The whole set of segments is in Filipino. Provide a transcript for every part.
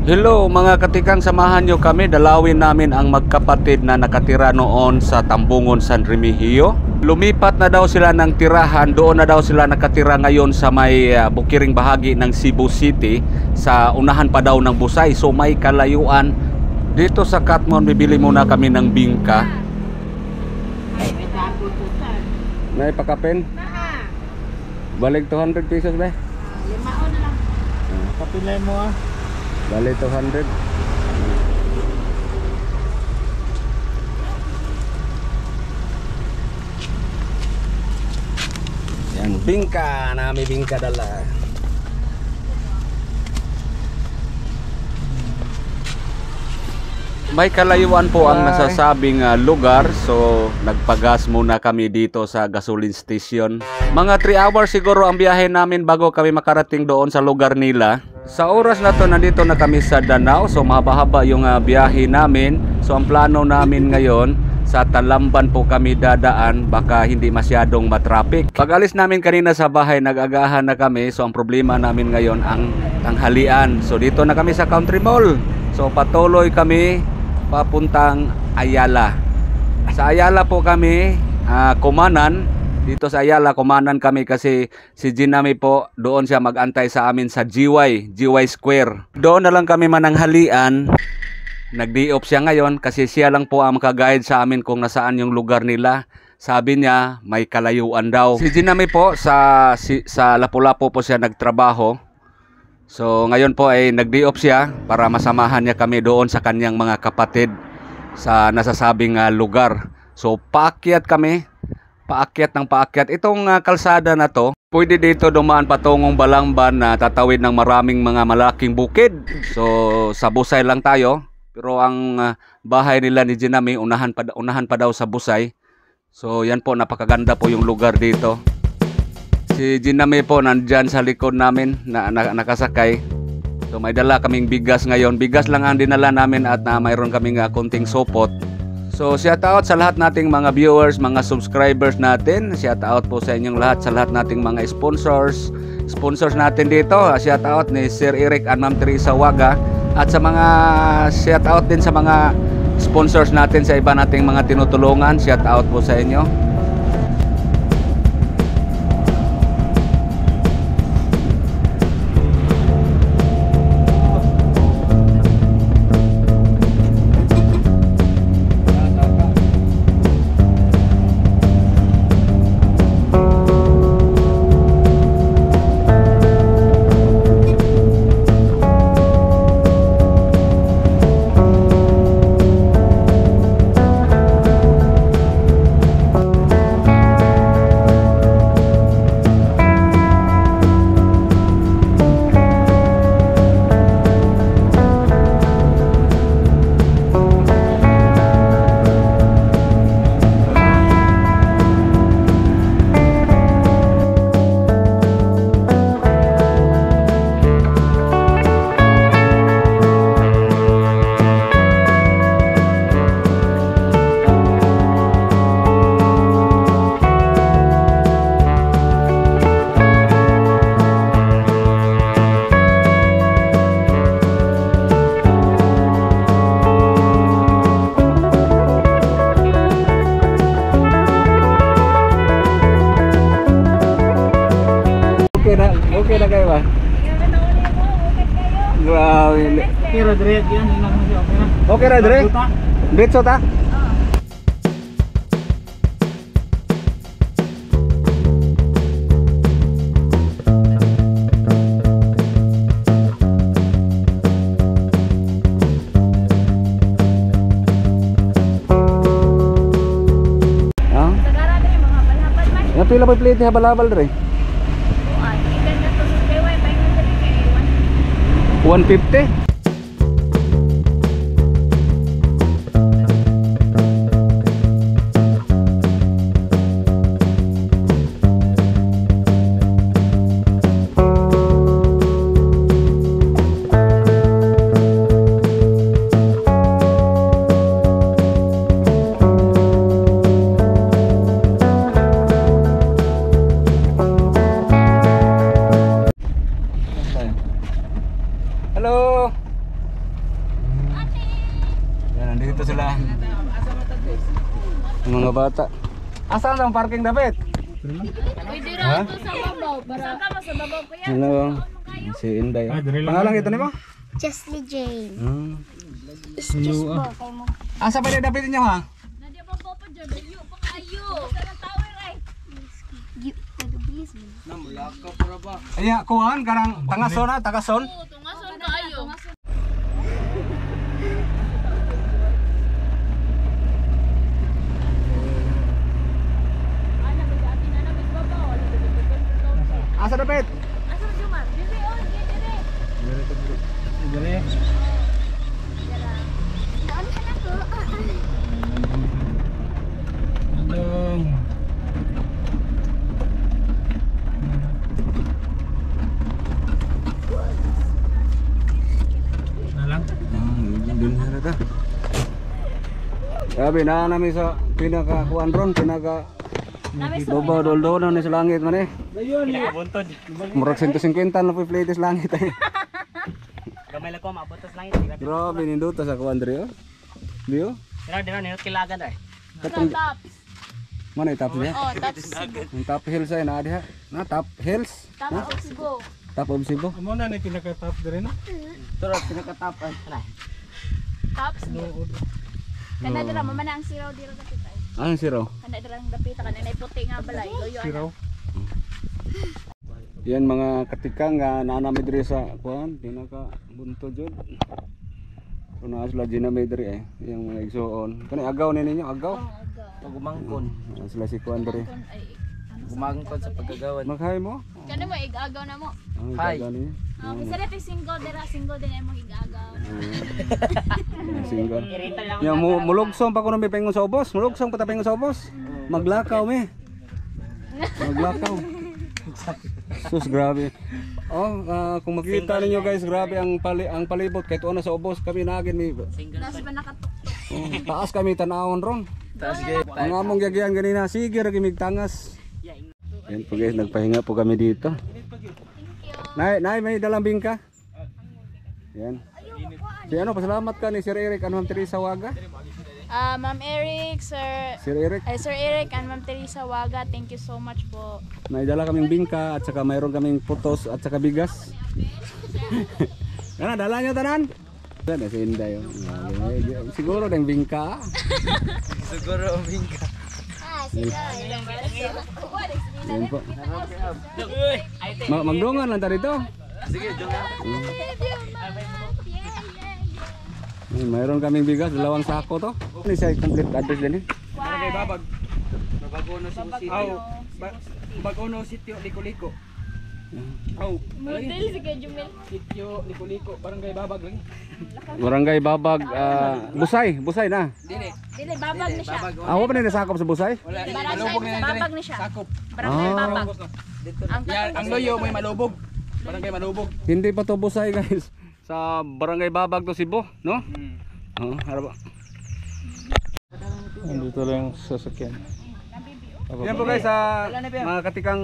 Hello mga katikang, samahan nyo kami. Dalawin namin ang magkapatid na nakatira noon sa Tambungon, San Remigio. Lumipat na daw sila ng tirahan. Doon na daw sila nakatira ngayon sa may bukiring bahagi ng Cebu City, sa unahan pa daw ng Busay. So may kalayuan. Dito sa Katmon, bibili muna kami ng bingka. Naipakapin? Balik 200 pesos ba? Limao na lang. Kapilay mo ah. Balik 200. Yan, bingka. Nami bingka dala. May kalayuan po ang nasasabing lugar. So nagpagas muna kami dito sa gasoline station. Mga 3 hours siguro ang biyahe namin bago kami makarating doon sa lugar nila. Sa oras na to, nandito na kami sa Danao. So mahaba-haba yung biyahe namin. So ang plano namin ngayon, sa Talamban po kami dadaan, baka hindi masyadong matraffic. Pag alis namin kanina sa bahay, nag-agahan na kami. So ang problema namin ngayon ang tanghalian. So dito na kami sa Country Mall. So patuloy kami papuntang Ayala. Sa Ayala po kami kumanan. Dito sa Ayala kumanan kami kasi si Jinami po doon siya mag-antay sa amin sa GY Square. Doon na lang kami mananghalian. Nag-day-off siya ngayon kasi siya lang po ang makaguide sa amin kung nasaan yung lugar nila. Sabi niya may kalayuan daw. Si Jinami po sa Lapu-Lapu po siya nagtrabaho. So ngayon po ay nag-day off siya para masamahan niya kami doon sa kanyang mga kapatid sa nasasabing lugar. So paakyat kami, paakyat ng paakyat. Itong kalsada na to, pwede dito dumaan patungong Balangban na tatawid ng maraming mga malaking bukid. So sa Busay lang tayo, pero ang bahay nila ni Jinami unahan pa daw sa Busay. So yan po, napakaganda po yung lugar dito. Si Jinami po nandyan sa likod namin nakasakay. So may dala kaming bigas ngayon. Bigas lang ang dinala namin at mayroon kaming konting sopot. So shout out sa lahat nating mga viewers, mga subscribers natin. Shout out po sa inyong lahat, sa lahat nating mga sponsors natin dito. Shout out ni Sir Eric and Ma'am Teresa Waga. At sa mga shout out din sa mga sponsors natin sa iba nating mga tinutulungan. Shout out po sa inyo. Okay na kayo ba? Grabe. Pero direct yan, ilang mo siya, okay na. Okay ra dire? Diretso ta? Nga pila pa plate habal-habal dire? 150? Hello. Ang mga bata. Asan ang parking dapat? Pwede ra ito sa babaw para sa babaw ko yan. Hello. Si Inday. Pangalan ito nimo? Chesley Jane. It's Hello, just ah. po kay mo. Asa pa rin dapat niyo ha? Nadya pa po dyan. Layo pa kayo. Sa ng tower ay. Nagbilis mo. Aya kuhan kanang tangason na, tagason. Oo, tungason kayo. Ana ba dati na namin babaw? Wala ba dito? Asa dapat? Asa na Jumar? Dire on, dire. Dire. Saan ka na to? Hello. Na lang. Dun na ta. Sabi na namin sa pinaka kuan ron, pinaka babaw doldo na sa langit man eh. Buntod. Murag 150 na po plate sa langit eh. Gamay lang ko mabutas lang Grabe nindot sa kuan diri oh. Dio. Dira ninot kilagan ay. Katong Tops. mana top niya? Oh, tops Cebu. Ang top hills ay na diha. Na top hills. Tops Cebu. Top of Cebu. Amo na ni pinaka-top dire na. Turo pinakatap ay. Ana. Tops mo. Kana dira mo man ang siraw dira sa pitay. Ang siro. Kana dira ang dapita kana nay puti nga balay. Loyo Siraw. Yan mga katikang nga nanami diri sa kuan, pinaka bunto jud. Kuno asla ginamay diri eh, yang mga igsoon. Kani agaw ni ninyo, agaw. Pagumangkon. Sila si kuan diri. Ay Gumangkon sa pagkagawan. Maghay mo? kana mo igagaw na mo. Ang Hi. agaw ni. Oh, bisa dito single dira, single din ay mo igagaw. Single. Irita lang. Ya mulugsong pa kuno may pengon sa ubos, mulugsong pa ta pengon sa ubos. Maglakaw me. Maglakaw. Sus grabe. Oh, kung makita ninyo guys, grabe ang palibot kahit ano sa ubos kami nagin ni. Nasa ba nakatuktok? Oh, taas kami tanawon ron. Taas gay. Ang among gagyan ganina, sige ra gimig tangas. Yan po guys, nagpahinga po kami dito. Nay, may dalang bingka. Yan. Si ano, pasalamat ka ni Sir Eric and Ma'am Teresa Waga. Ma'am Eric, Sir Eric, Sir Eric and Ma'am Teresa Waga, thank you so much po. may dala kaming bingka at saka mayroon kaming putos at saka bigas. Ano, dala nyo tanan? Yan, si Inday. Siguro ng bingka. Siguro ang bingka. Yan po. Magdungan lang tayo dito. Sige, dunga. Mayroon kaming bigas, 2 sako to. Ini siya complete address din eh. Barangay Babag. Babagono City. Babagono City Liko-liko. Aw. Model si Kuya Jumel. Sitio Liko-liko, Barangay Babag lang. Barangay Babag, Busay na. Dili. Dili, babag na siya. Ako pa na sakop sa Busay? Wala. Barangay, babag na siya. Sakop. Barangay babag. Dito. Ang Ang loyo may malubog. Barangay malubog. Hindi pa to Busay guys. Sa Barangay Babag to Cebu, no? Oo, harap. Andito lang sasakyan. Yan po guys, mga katikang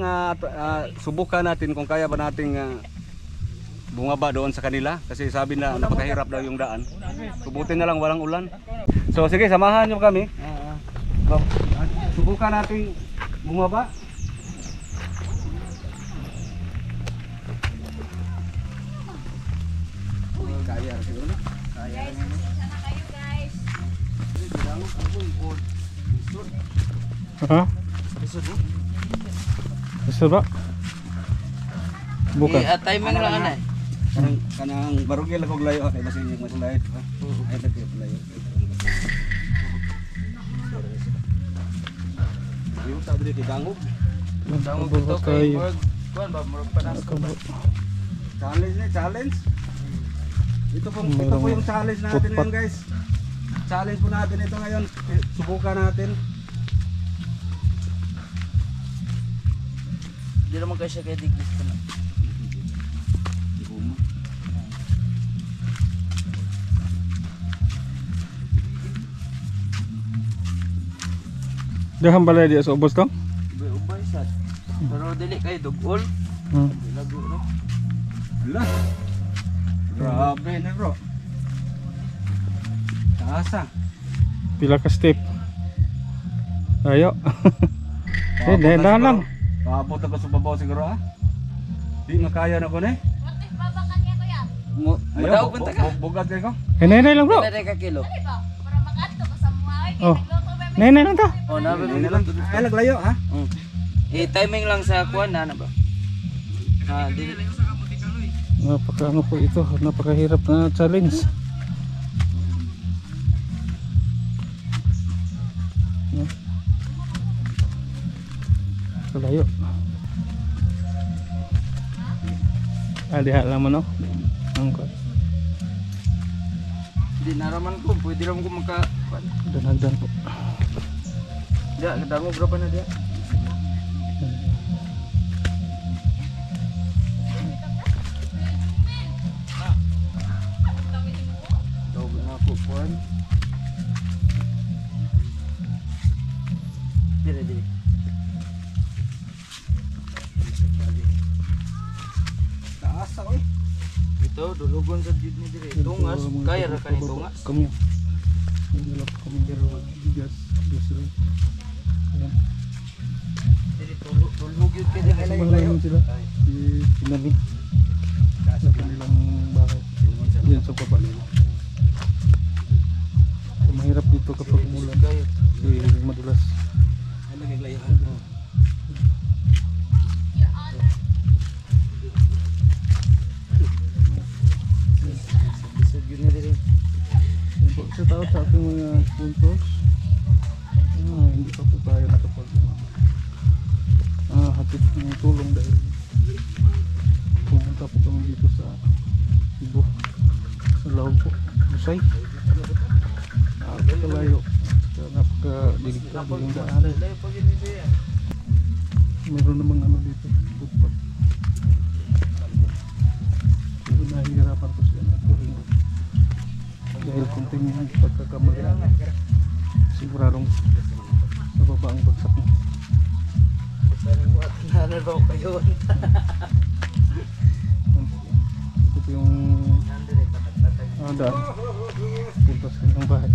subukan natin kung kaya ba nating bumaba doon sa kanila kasi sabi na napakahirap daw yung daan. Subutin na lang walang ulan. So sige, samahan niyo kami. Subukan nating bumaba. Kaya siguro na. Guys, sana kayo guys. Ha? Gusto ba? Bukan. Timing lang ana. Kanang barugil ako layo kay basin yung mas layo. Ay dagko layo. Yung sabi ni Dangog. Dangog ito kay kuan ba murag panas ko ba? Challenge. Ito po yung challenge natin ngayon guys. Challenge po natin ito ngayon. Subukan natin. Di naman kayo siya kay diglis ko na. Dahan balay dia sa ubos to? Ubay sad. Pero dili kay dugol. Lago no. Wala. Grabe na bro. Taasa. Pila ka step? Ayo. Dahan lang. Paabot ako sa babaw siguro ah. Di makaya na ko ni. Babakan niya kuya. Madaog punta ka. Bugat kay ko. Nay lang bro. Pila ka kilo. Dali ba? Para makaadto ka sa mga ay Oh. nagluto ba may Nay lang ta. Oh, nabi Hindi lang. Ay laglayo ha. timing lang sa kuan na ba? Di Napaka po ito, napakahirap na challenge. Kalayo. Diha lang mo no. Angkot. di naraman ko, pwede ram ko maka Danagdan po. dia kedango berapa na dia? Daog na ako kuan. Dire. Taas oy. Ito dulugon sa jeep ni dire. Tungas, kaya ra kani tungas. Kami. Ini lang kami bigas. Ayan. Dire tulog yun kay dire. Malayo sila. Si Pinami. Sa kanilang bahay. Yan sa baba nila. So, mahirap dito kapag umulan. Kaya Kasi madulas. ano naglayahan. Bisog yun na dire. Yan po, sa tao sa ating mga puntos. Hindi pa po tayo nakapag hatid ng tulong dahil pumunta po kami dito sa Cebu, sa Laog po, Busay. Napakalayo, napaka-delikado yung daan. Meron namang ano dito, footpath. Pero nahihirapan po sila na turing dahil kunting pagkakamali, siguradong sa baba ang bagsak mo. Ano raw kayo? Ito po yung daan punta sa kanilang bahay.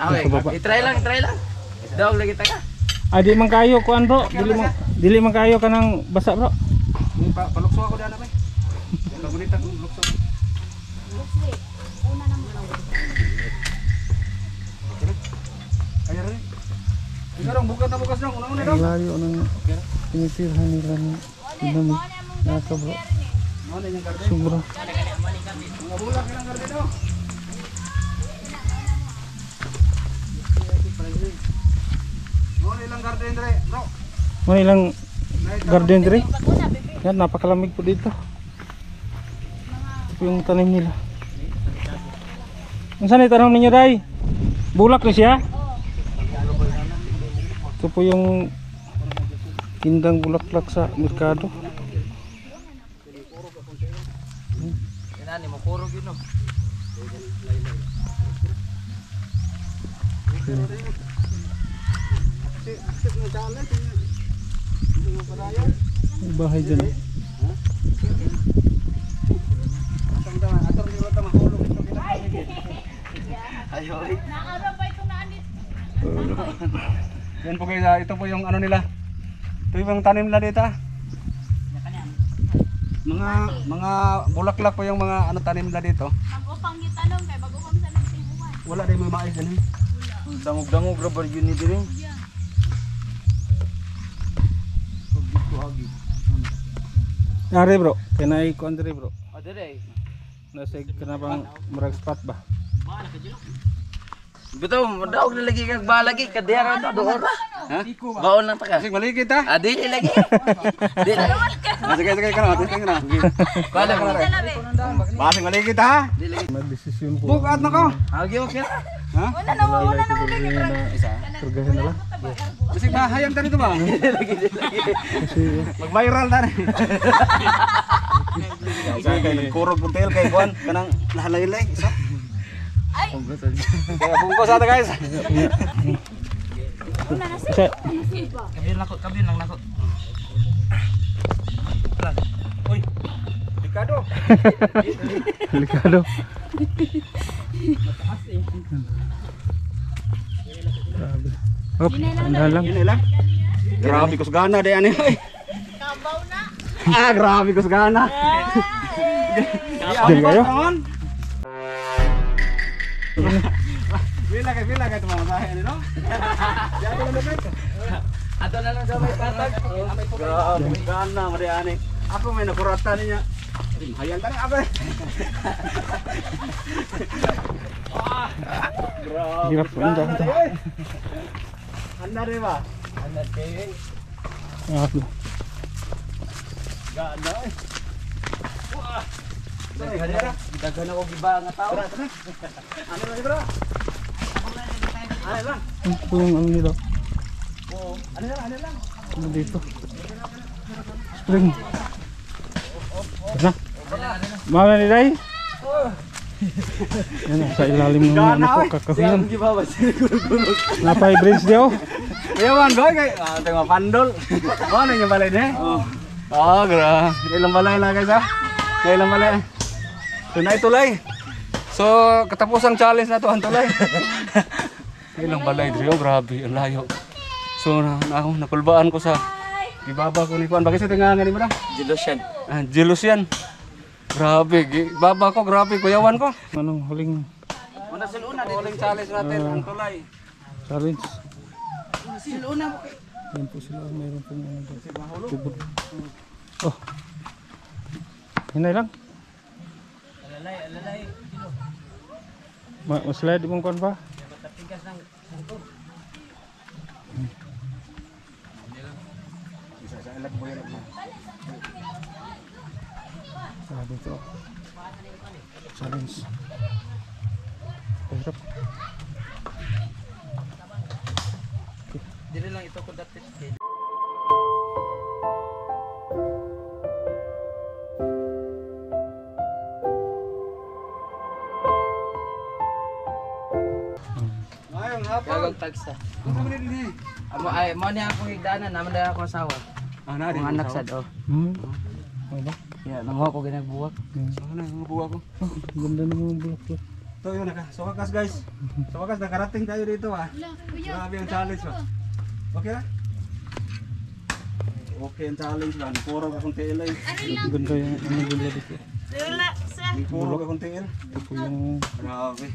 Okay, i-try lang. Daog lagi ta ka. Di man kayo kuan bro, dili man kayo kanang basa bro. Palukso ako dana ba? Lagunita ko lukso. una na mo. Kaya rin. Ikarong bukas nang una Ang layo ng tinitirhan nila ng Pinami. Naka bro, Ano yung garden? sobra. Mga bulak ilang garden oh. Ano ilang garden dire, bro? May ilang garden dire. Yan, napakalamig po dito. Ito po yung tanim nila. Ang saan itanong ninyo day? Bulak na siya? Ito po yung tindang bulaklak sa merkado. Kinani mo kurog yun no. May bahay dyan. Naara ba itong naanit? Yan po guys, ito po yung ano nila. Ito yung tanim nila dito. Mga bulaklak po yung mga ano tanim nila dito. Mag-upang gitanong kay bago kami sa nagsibukan. Wala din may mais din. Dangog-dangog rubber yun ni dire. Nari bro, kena ikon diri bro. O dire. Nasa kenapa merag spot ba? Betul, daog na lagi kag balagi kadera to doon. Ha? Baon lang ta ka. Sige, maligid ha. Adi lagi. Dili. Sige ka na, tingin na. Bala ka na. Basing maligid ha. Magdesisyon po. Bukat na ko. Agi okay. Ha? Una na isa. Turgahin na lang. Bisig na hayang tani to ba? Kasi Mag-viral tani. Sige, kay kurog puntel kay kuan kanang lahalaylay isa. Kaya bungkos ata guys. kasi Kabiyon lang nako. Uy. Delikado. delikado. Grabe. Hop, andahan lang. Yun lang. Grabe kus gana de ani. Kabaw na. Ah, grabe kus gana. Diyan kayo? Pila kay tumamasahe ani no? Diyan ko lang dapat. Ato na lang sa may patag. Grabe kus gana mari ani. Ako may nakuratan niya. Hayang tani apa? Grabe. Hirap po ang dahil. Anda rin ba? Anat kay. Grabe. Gana eh. Dagan ako giba nga tao. Ano lang bro? Ano lang? Ito yung ano nila. Oo. Ano lang? Ano dito? Spring. Na. Mama ni Day? Yan na, sa ilalim ng ano po, kakahuyan. Giba ba siguro. Napay bridge diyo. Ewan boy kay tengok pandol. Mana yung balay ni? Oh, gra. Ilang balay na guys ha? Ilang balay. Tunay tulay. So, katapusang challenge na to ang tulay. Ilang balay dito, grabe, ang layo. So, nakulbaan ko sa ibaba ko ni Juan. Bakit sa tingangan ni mo na? Jealousyan. Ah, jealous yan. Grabe, baba ko, grabe, kuyawan ko. Anong huling Una siluna Huling challenge natin, ang tulay. challenge? siluna. Yan po sila, mayroon pong ano doon. Tubod. Oh. Hinay lang. Alalay. Maslide mong kuan ba? Tigas ng buto. Sabi ito. Challenge. Hirap. Dili lang ito ko dati. Ngayong hapon. Kagag tagsa. Ano ba nila ni? Amo ay mo ni akong higdaanan naman dahil ako asawa. Ah, na Ang anak sad oh. Ano ba? Ya, nanguha ko ginagbuwak. Ano yung buwa ko? Oh, ganda ng mga bulak ko. Ito yun, so wakas guys. So wakas, nakarating tayo dito ah. Grabe ang challenge ba? Okay na? Okay ang challenge ba? Puro ka kung tiil eh. Ganda yung ano bulak dito. Puro ka kung tiil. Ito po yung Grabe.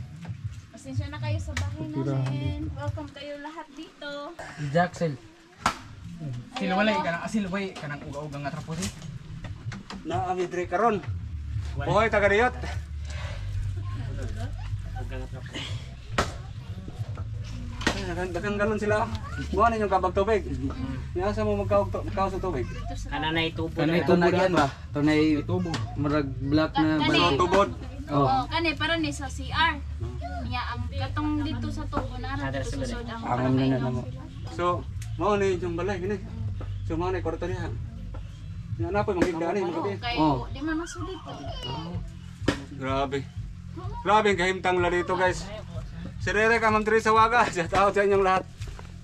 Pasensya na kayo sa bahay namin. Welcome kayo lahat dito. Jacksel. Silwalay kanang asilway kanang uga-uga nga trapos eh. Naamidre karon. Buhay taga diyot. Dagan galon sila. Buwan yung kabag tubig. Nasa mo magkaog sa tubig. Kananay tubo. Kanay tunagyan ba? Tunay tubo. Murag black na Kani. So tubod. Oh. Oo, kani para ni sa CR. Niya ang katong dito sa tubo na ra susod ang Angam na na mo. So, mao ni yung balay gini. So mao ni kwarto niya. Yan na po yung higda ni magabi. kay Oh. di man masulit. Grabe. Grabe ang kahimtang la dito guys. Si Rere ka Ma'am Teresa Waga. Shout out sa inyong lahat.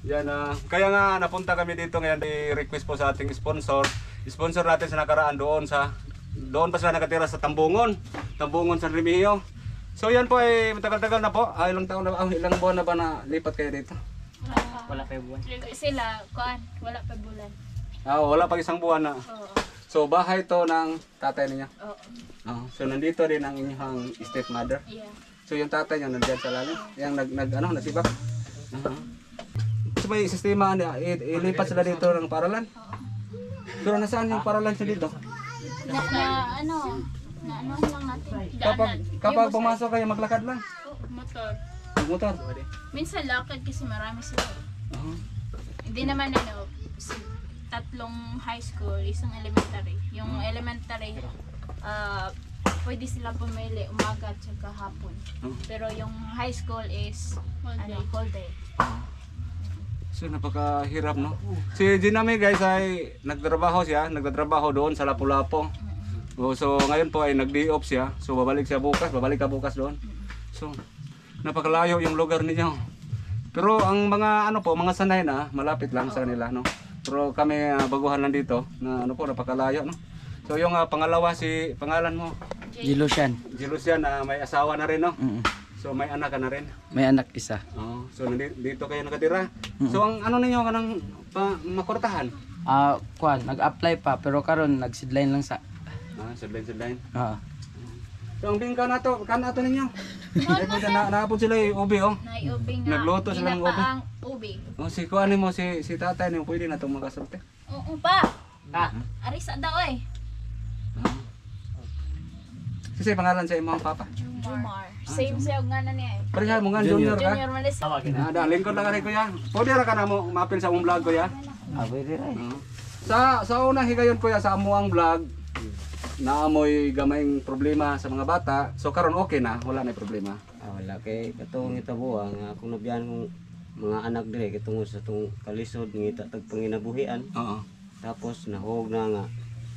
Yan kaya nga napunta kami dito ngayon. I-request po sa ating sponsor. Sponsor natin sa nakaraan doon pa sila nakatira sa Tambungon. Tambungon San Remigio. So yan po ay matagal-tagal na po. Ilang taon na ilang buwan na ba na lipat kayo dito? Wala pa buwan. Sila kuan wala pa bulan. Wala pa isang buwan na. Oo. So bahay to ng tatay niya. Oo. So nandito din ang inyong stepmother. Yeah. So yung tatay niya nandiyan sa lalim. Yang nasibak. So may sistema ilipat sila dito ng paralan. Pero nasaan yung paralan siya dito? na ano lang natin. Kapag pumasok kayo, maglakad lang. Motor. Motor. Minsan lakad kasi marami sila. Hindi naman tatlong high school, isang elementary. Yung elementary, pwede sila pumili umaga at saka hapon. Pero yung high school is whole day. So napakahirap, no? Si Jinami guys ay nagtatrabaho doon sa Lapu-Lapu. So ngayon po ay nag-day off siya. So babalik ka bukas doon. So napakalayo yung lugar ninyo. Pero ang mga mga sanay na malapit lang sa kanila, no? Pero kami baguhan lang dito na napakalayo, no? So yung pangalawa pangalan mo? Jilusian. Jilusian na may asawa na rin, no? So may anak ka na rin? May anak isa. So dito kayo nakatira. So ang ninyo kanang makortahan? Nag-apply pa pero karon nag-sidline lang sa. Sidline. Oo. So ang bingka na to ninyo. Naapon sila yung ubi, oh. Naiubing na. Nagluto sila ng ubi. Pinapaang ubi. Si kuanin mo si tatay niyo pwede na itong makasorte. Oo pa. Arisa daw eh. Kasi pangalan sa imong papa? Jumar. Same siya nga na niya eh. Pareha mo nga junior ka. Junior Malis. Lingkod lang kuya. Pwede ra ka na mo mapil sa among vlog kuya. Pwede rin. Sa una higayon kuya sa amuang vlog, naamoy gamayng problema sa mga bata. So karon okay na, wala na problema. Wala kay katong itabuang akong nabiyan kong mga anak dire katong sa tong kalisod ngita tag panginabuhian. Oo. Tapos nahog na nga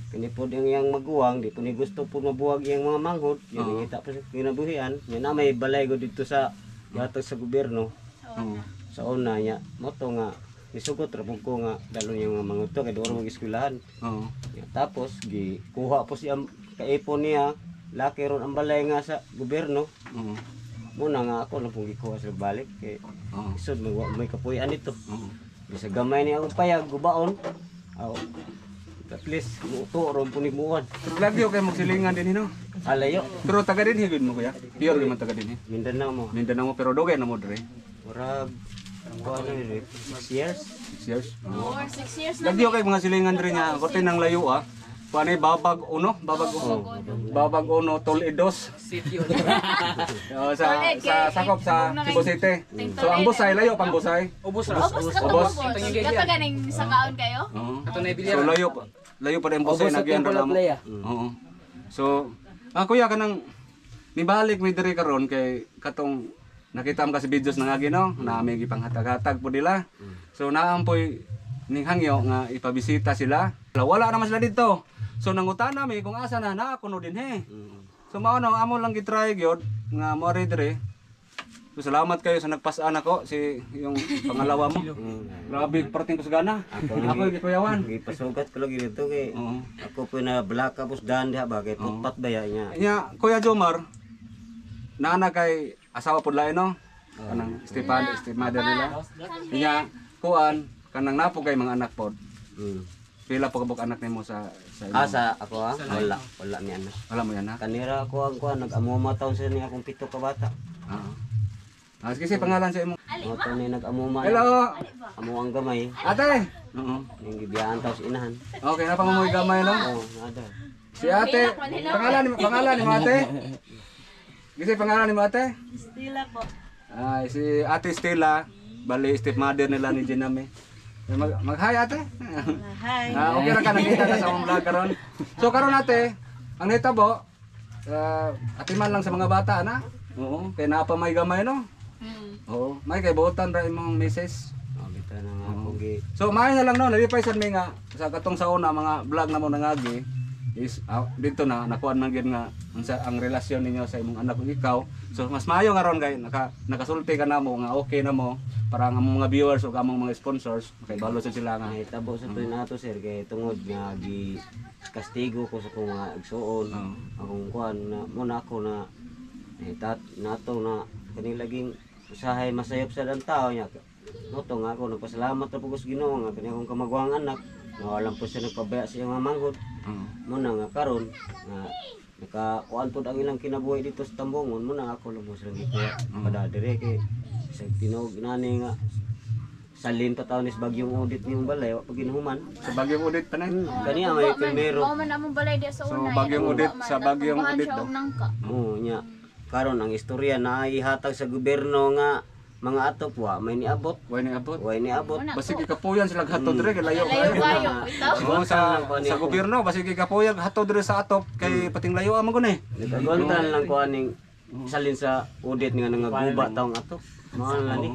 kini pod yang maguwang di po ni gusto po mabuwag yang mga manghod yung ngita po sa panginabuhian. Nya na may balay go dito sa yatag sa gobyerno. Sa una nya moto nga isugot ra pud ko nga dalon yung mga manghod to kay duro mag-eskwelahan. Oo. Tapos gikuha po siya kaipon niya laki ron ang balay nga sa gobyerno. Muna nga ako lang pong gikuha sa balik kay isod may kapuyan dito. Bisa gamay niya akong payag gubaon. At least muto ron po ni muwan. Lagyo kay magsilingan din no. Alayo. Pero taga din higid mo kuya. Pure man taga din. Mindanao mo. Mindanao mo pero dugay na mo dire. Murag ano ni 6 years. 6 years. Or 6 years na. Lagyo kay mga silingan dire niya. Korte nang layo Panay babag uno, babag uno, tol idos. City sa sakop sa Cebu City. So ang busay layo pang busay. Ubos Obos ka Obos. Kato ganing sa kaon kayo? Kato na So ibilya. layo pa rin busay na gyud mo. Oo. So kuya kanang nibalik mi diri karon kay katong nakita mo kasi videos na nga no, na may gipanghatag-hatag po nila. So naampoy ning hangyo nga ipabisita sila. Wala naman sila dito. So nangutana mi kung asa na kuno din he. So mao na amo lang gitry gyud nga mo dire. So salamat kayo sa nagpasaan ako si yung pangalawa mo. Grabe parting ko sa gana. Ako gipayawan. Gipasugat ko lagi dito kay ako po na black tapos dan diha ba kay putpat baya niya. Nya Kuya Jomar nana kay asawa pud lain no. Kanang stepmother nila. Nya kuan kanang napo kay mga anak pod. Pila po kabuk anak nimo sa Asa ako wala mi anak. Wala mo yan ha? Kanira ako ang kuan nag-amuma taon sa niya akong 7 ka bata. Sige pangalan sa imo. Moto ni nag-amuma. Hello. Amo ang gamay. Ate. Oo. Yung gibiyaan taos inahan. Okay na pangamoy gamay no. Ada. Si ate. Pangalan ni mo ate. Gisi pangalan ni mo ate? Stila po. Si Ate Stella, bali stepmother nila ni Jinami. Mag-hi ate. Hi. Okay ra ka nakita na sa among vlog karon. So karon ate, ang nitabo atiman lang sa mga bata na. Oo, kay naa pa may gamay no. Oo, may kay buotan ra imong message. Bita na nga ako gi. So maayo na lang no, nalipay sad mi nga sa katong sa una mga vlog na mo nangagi is dito na nakuan man gyud nga unsa ang relasyon ninyo sa imong anak ug ikaw. So mas maayo nga ron kay nakasulti ka na mo nga okay na mo para ang among mga viewers ug among mga sponsors kay balo sa sila nga Tabo sa tuyo nato sir kay tungod nga gi kastigo ko sa kong mga igsuon. Akong kuan na muna ako na nato na kani laging usahay masayop sa lang tao nya. Moto nga ako nagpasalamat ra pugos Ginoo nga kani akong kamagwang anak. Nawalan po siya nagpabaya sa iyang mga manghod. Muna nga karon nga nakakuan pod ang ilang kinabuhi dito sa Tambungon muna ako lubos lang gikuha pada dire kay sa tinog nani nga salin pa taon is bagyong audit niyong balay wa paginhuman. Sa Bagyong Udit pa na. Kaniya may primero. Mao man among balay di sa So, una. Bagyong yan, Udit, man, sa Bagyong nagkukuhan Udit siya daw. og nangka. Oo nya. Karon ang istorya na ihatag sa gobyerno nga mga atop wa may niabot. Way ni abot. Way niabot. Basig kapuyan sila hatod dire kay layo Layo kayo. kayo itaw. Oo, sa gobyerno basig kapuyan hatod dire sa atop kay pating layo amon kun eh. Nagagwantan lang ko aning salin sa audit nga nangaguba taong atop. Mahal na ni.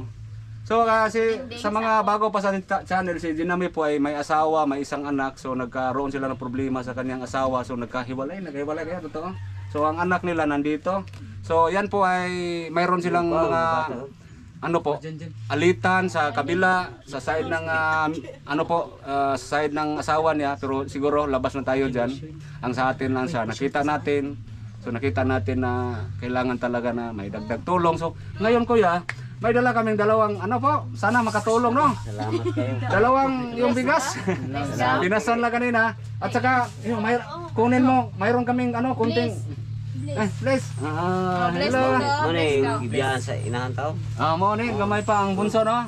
So kasi sa mga bago pa sa channel, si Jinami po ay may asawa, may isang anak. So nagkaroon sila ng problema sa kanyang asawa. So naghiwalay kaya totoo. So ang anak nila nandito. So yan po ay mayroon silang mga ano po, alitan sa kabila, sa side ng sa side ng asawa niya. Pero siguro labas na tayo diyan. Ang sa atin lang siya, nakita natin. So nakita natin na kailangan talaga na may dagdag tulong. So ngayon kuya, may dala kaming dalawang sana makatulong no. Salamat kayo. Dalawang yung bigas. Binasan lang kanina. At saka yung kunin mo, mayroon kaming kunting please. Bless Hello. mo ko. Mo ni ibiyahan sa inahan tao. Mo ni gamay pa ang bunso no.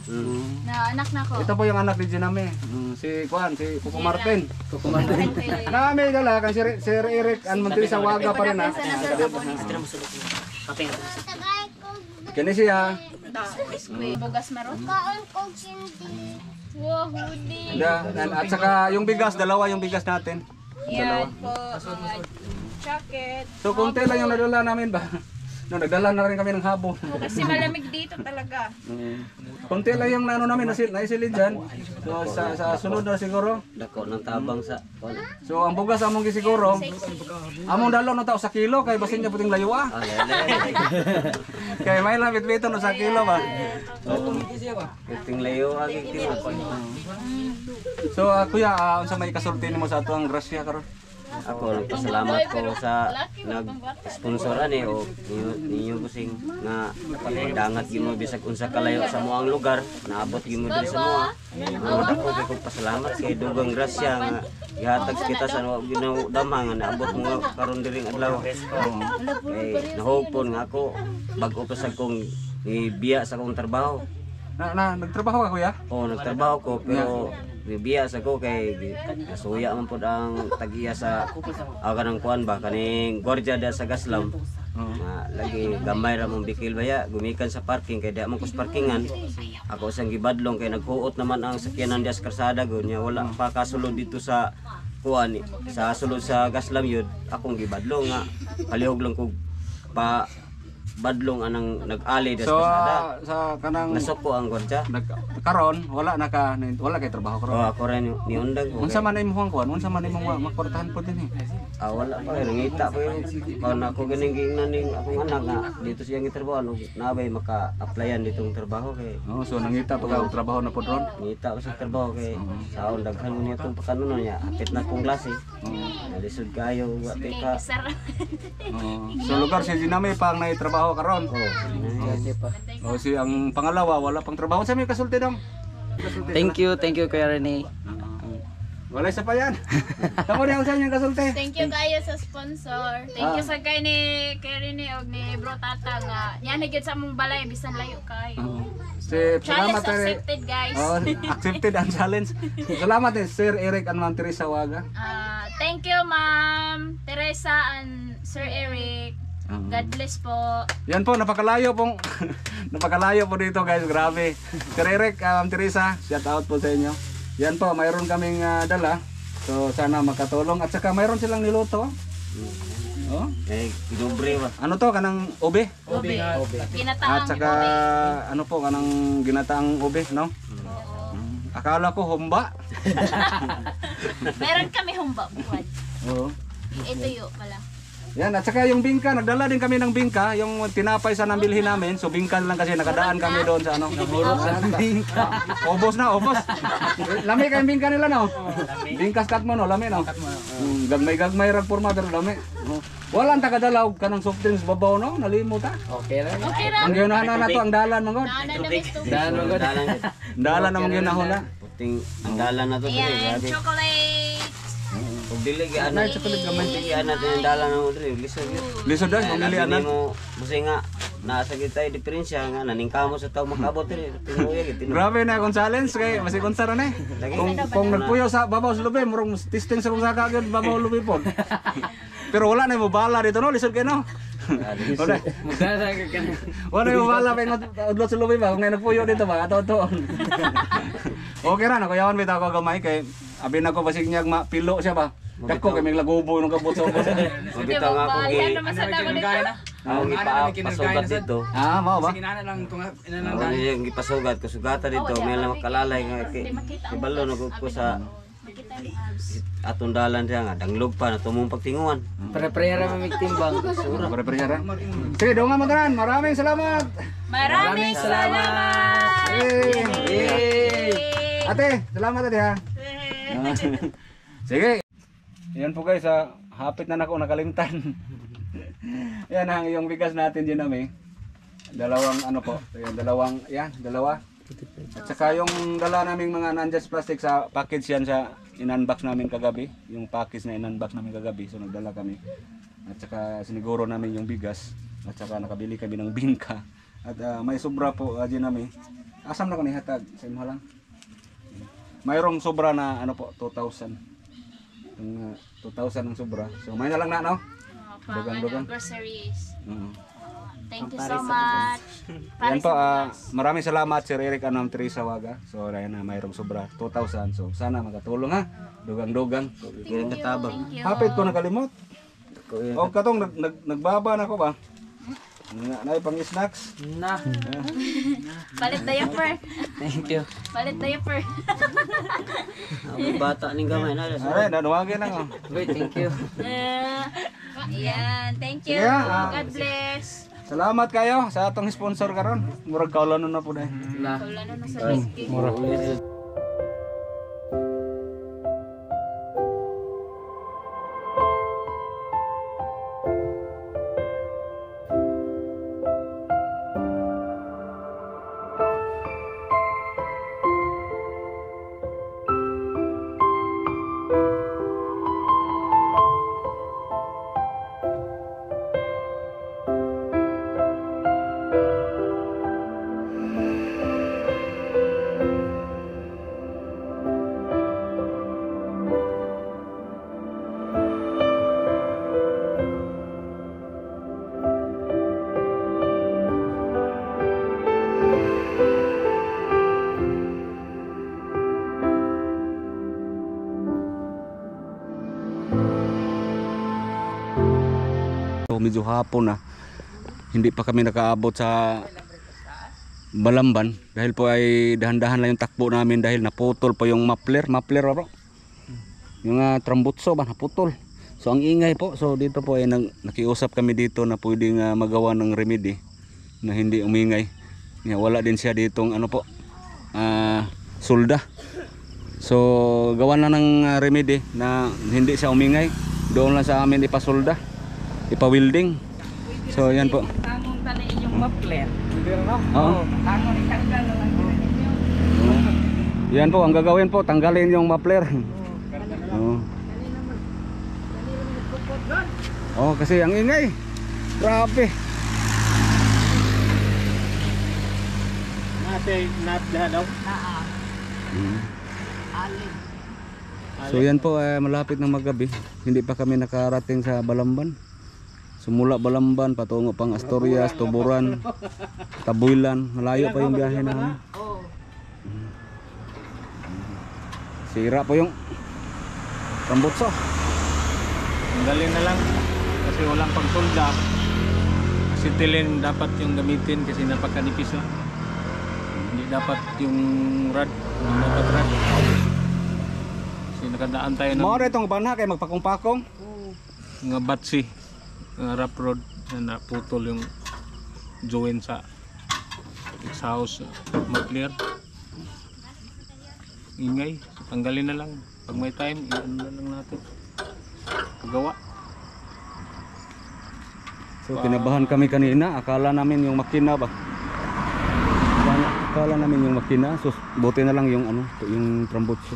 Na anak na ko. Ito po yung anak ni Jinami. Si Kuko Martin. Nami dala kan Sir Eric an Montri sa Waga pa rin ha. Kini siya. Bugas maron. Kaon kong hindi. Wow, hudi. At saka yung bigas, dalawa yung bigas natin. Yan po. Jacket. So konti lang yung nadala namin ba? No, nagdala na rin kami ng habong. Kasi malamig dito talaga. Konti lang yung namin naisilid dyan. So sa sunod na siguro. Dako ng tabang sa kon. So ang bugas among gisiguro. Among dalaw na tao sa kilo kay basin niya puting layo ah. Kay may lang bitbiton no sa kilo ba. Ting layo agi timo. So kuya, unsa may kasulti nimo sa atuang grasya karon? Ako nagpasalamat ko sa nag-sponsor ani o ninyo busing nga dangat gimo bisag unsa kalayo sa moang lugar naabot gimo diri sa moa. Ako ko pasalamat kay dugang grasya nga gihatag kita sa ginawdama nga naabot mo karon diring adlaw. Kay nahopon nga ako bag-o pa sa kong biya sa akong trabaho. Nagtrabaho ka kuya? Oo, nagtrabaho ko pero bibiya sa ko kay suya man pud ang tagiya sa kanang kuan ba kaning gwardiya da sa Gaslam. Lagi gamay ra mong bikil baya gumikan sa parking kay di man kus parkingan. Ako sang gibadlong kay naghuot naman ang sakyanan dias karsada gud nya wala pa kasulod dito sa kuan sa sulod sa Gaslam yun. Akong gibadlong nga palihog lang ko pa badlong anang nag-ali des kasada. Sa kanang Nasok ko ang gwardiya. karon wala kay trabaho karon. Oh, ako rin ni undag ko. Unsa man imong kuan? Unsa man imong makportahan po din eh. Wala pa nangita pa yun. Kung ako ganing giingnan ning akong anak nga dito siya gitrabaho nabay maka-applyan ditong trabaho kay. So nangita pa ka trabaho na pod ron. Ngita ko sa trabaho kay saon daghan mo niya itong pakanunon niya hapit na kong klase. Nalisod kayo wa ka. So lugar si Jinami pang naitrabaho karon. O si ang pangalawa wala pang trabaho. Sa may kasulti dong. Thank you Kuya Rene. Wala isa pa yan. Tamo niya usan yung kasulti. Thank you kayo sa sponsor. Thank you sa kay ni Rene og ni Bro Tata nga. Yan higit sa mong balay bisan layo kayo. Salamat Challenge accepted guys. Accepted ang challenge. Salamat din Sir Eric and Ma'am Teresa Waga. Thank you Ma'am Teresa and Sir Eric. God bless po. Yan po, napakalayo po dito guys, grabe. Sir Eric, Ma'am Teresa, shout out po sa inyo. Yan po, mayroon kaming dala. So sana makatulong at saka mayroon silang niluto. Oh? Inubre ba? Ano to, kanang ube? Ube. At Ginataang saka ano po, kanang ginataang ube, no? Akala ko humba. Meron kami humba buwan. Oo. Ito yun pala. Yan, at saka yung bingka, nagdala din kami ng bingka, yung tinapay sa nambilhin namin. So bingka lang kasi nakadaan kami doon sa ano. Bingka. Obos na, obos. Lami kayong bingka nila no. Bingkas kat mo no, lami no. Gagmay rag porma pero lami. Wala ang tagadalaw kanang soft drinks babaw no, nalimot ta. Okay lang. Okay ra. Ang ginahan na to ang dalan mangod. Dalan na mong ginahon na. Puting ang dalan na to Ayan, dili. chocolate. Kung dili gi ana chocolate gamay dili ana din dalan na mo diri lisod yun. Lisod daw, pamili anan. Mo busi nga nasa kita diferensya nga naningkamo sa tao makabot tinuya gid. Grabe na akong challenge kay masig unsa ra ni. Kung nagpuyo sa babaw sa lubi, murong testing sa kung sa kagad babaw lubi po. Pero wala na mo bala dito no, lisod kay no. Wala. Wala mo bala pa udlot sa lubi ba kung nagpuyo dito ba ato-ato. Okay ra na kuyawan bitaw ko gamay kay abi na ko basig niya mapilo siya ba. Dako kay may lagubo nung kabot sa ubos. Bitaw nga ako gi. Ako gipasugat dito. Mao ba? Sige na lang tunga inanang Ako yung gipasugat ko sugata dito may lang makalalay nga kay kibalo na ko sa atong dalan siya nga danglog pa na tumong pagtinguan. Pre-prera mamigtimbang. Sura. Pare-pare ra. Sige, daw nga maganan. Maraming salamat. Maraming salamat! Ate, salamat ate ha. Sige. Yan po guys, hapit na nako nakalimtan. Yan ang yung bigas natin din namin. Dalawang ano po, yung dalawang, yan, dalawa. At saka yung dala naming mga non-just plastic sa package yan sa in-unbox namin kagabi. Yung package na in-unbox namin kagabi, so nagdala kami. At saka siniguro namin yung bigas. At saka nakabili kami ng bingka. At may sobra po din namin. Asam na ko ni hatag, sa inyo lang. Mayroong sobra na ano po, 2,000. Yung 2,000 ang sobra. So may na lang na no? Dugang-dugang. Groceries. Oo. Thank you so much. Yan po, maraming salamat Sir Eric Anam Teresa Waga. So ayan na mayroong sobra 2,000. So sana makatulong ha. Dugang-dugang. So, Kaya katabang. Thank you. hapit ko nakalimot. O katong nagbaba na ko ba? Na pang snacks. Na. Palit diaper. Thank you. Palit diaper. Ako bata ning gamay na. Ay, nanuwagin lang oh. Wait, thank you. Ayan, thank you. Sige, God bless. Salamat kayo sa atong sponsor karon. Murag kaulan na po dai. Na. Wala na sa biscuit. So medyo hapon na. Hindi pa kami nakaabot sa Balamban dahil po ay dahan-dahan lang yung takbo namin dahil naputol po yung muffler bro. Yung trambutso ba naputol. So ang ingay po. So dito po ay nakiusap kami dito na pwedeng magawa ng remedy na hindi umingay. Wala din siya ditong ano po sulda. So gawa na ng remedy na hindi siya umingay. Doon lang sa amin ipasulda, ipa-welding. So yan po. Tangong tali yung muffler. Oo. Tangong itanggal lang ninyo. Yan po ang gagawin po, tanggalin yung muffler. Oo. Oh, kasi ang ingay. Grabe. So yan po malapit ng magabi. Hindi pa kami nakarating sa Balamban. Sumula Balamban patungo pang Asturias, Tuburan, Tabuilan. Malayo pa yung biyahe namin. Sira po yung tambutso. Tanggalin na lang kasi walang pagsulda. Acetylen dapat yung gamitin kasi napakanipis lang. Hindi dapat yung rad, hindi dapat rad. Kasi nakadaan tayo ng Mao itong banha kay magpakong-pakong. mga batsi, mga rough road na naputol yung joint sa exhaust muffler. Ingay, tanggalin na lang. Pag may time, i-ano na lang natin. Pagawa. So kinabahan kami kanina, akala namin yung makina ba. Akala namin yung makina, so buti na lang yung ano, yung trambutso.